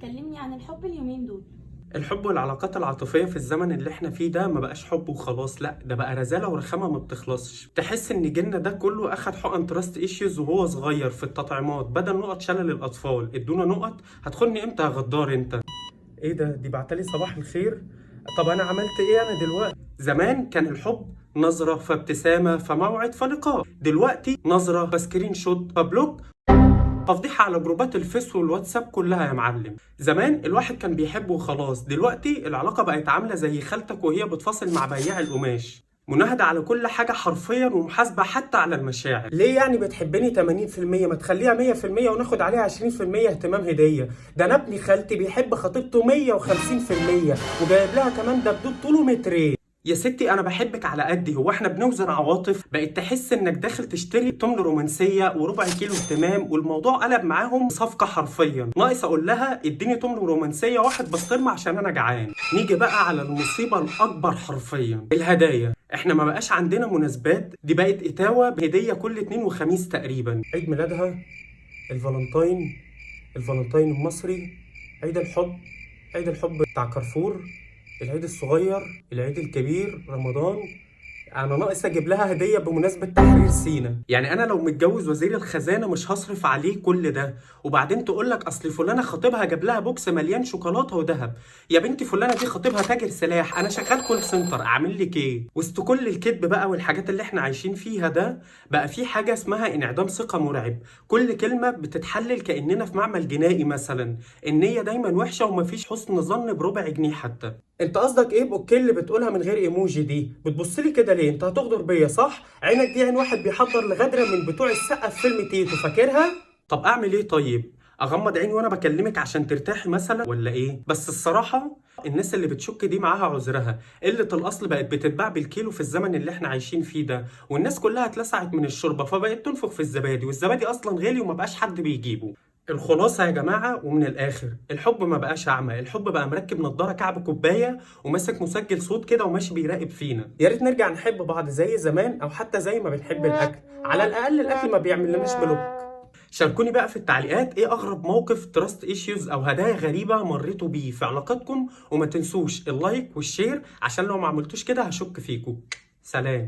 كلمني عن الحب اليومين دول. الحب والعلاقات العاطفية في الزمن اللي احنا فيه ده ما بقاش حب وخلاص، لا ده بقى رزالة ورخامة ما بتخلصش. تحس ان جيلنا ده كله اخد حقن تراست ايشيوز وهو صغير في التطعيمات، بدل نقط شلل الاطفال ادونا نقط هتخوني امتى يا غدار انت. ايه ده؟ دي بعتلي صباح الخير. طب انا عملت ايه انا دلوقتي؟ زمان كان الحب نظرة فابتسامة فموعد فلقاء، دلوقتي نظرة فسكرين شوت فبلوك فضيحة على جروبات الفيس والواتساب كلها يا معلم. زمان الواحد كان بيحب وخلاص، دلوقتي العلاقة بقت عاملة زي خالتك وهي بتفاصل مع بياع القماش، مناهدة على كل حاجة حرفيا ومحاسبة حتى على المشاعر. ليه يعني بتحبني 80%؟ ما تخليها 100% وناخد عليها 20% اهتمام هدية. ده انا ابني خالتي بيحب خطيبته 150% وجايب لها كمان دبدوب طوله مترين. يا ستي انا بحبك على قدي، هو احنا بنوزن عواطف؟ بقت تحس انك داخل تشتري تمن رومانسيه وربع كيلو اهتمام، والموضوع قلب معاهم صفقه حرفيا. ناقص اقول لها اديني تمن رومانسيه واحد بسطرمه عشان انا جعان. نيجي بقى على المصيبه الاكبر حرفيا، الهدايا. احنا ما بقاش عندنا مناسبات، دي بقت اتاوه بهديه كل اتنين وخميس تقريبا. عيد ميلادها، الفالنتين، الفالنتين المصري، عيد الحب، عيد الحب بتاع كارفور، العيد الصغير، العيد الكبير، رمضان. انا ناقص اجيب لها هديه بمناسبه تحرير سينا. يعني انا لو متجوز وزير الخزانه مش هصرف عليه كل ده، وبعدين تقول لك اصل فلانه خطيبها جاب لها بوكس مليان شوكولاته وذهب. يا بنتي فلانه دي خطيبها تاجر سلاح، انا شغال كول سنتر، اعمل لك ايه؟ وسط كل الكذب بقى والحاجات اللي احنا عايشين فيها ده، بقى في حاجه اسمها انعدام ثقه مرعب. كل كلمه بتتحلل كاننا في معمل جنائي مثلا. النيه دايما وحشه ومفيش حسن ظن بربع جنيه حتى. انت قصدك ايه باوكي اللي بتقولها من غير ايموجي دي؟ بتبص لي كده ليه؟ انت هتغدر بيا صح؟ عينك دي عين واحد بيحضر لغدره من بتوع السقا في فيلم تيتو، فاكرها؟ طب اعمل ايه طيب؟ اغمض عيني وانا بكلمك عشان ترتاحي مثلا ولا ايه؟ بس الصراحه الناس اللي بتشك دي معاها عذرها، قله الاصل بقت بتتباع بالكيلو في الزمن اللي احنا عايشين فيه ده، والناس كلها اتلسعت من الشوربه فبقت تنفخ في الزبادي، والزبادي اصلا غالي ومبقاش حد بيجيبه. الخلاصة يا جماعة ومن الآخر، الحب ما بقاش أعمى، الحب بقى مركب نضارة كعب كوباية وماسك مسجل صوت كده وماشي بيراقب فينا. يا ريت نرجع نحب بعض زي زمان، أو حتى زي ما بنحب الأكل، على الأقل الأكل ما بيعملناش بلوك. شاركوني بقى في التعليقات ايه أغرب موقف تراست ايشيوز أو هدايا غريبة مريتوا بيه في علاقاتكم، وما تنسوش اللايك والشير عشان لو ما عملتوش كده هشك فيكم. سلام.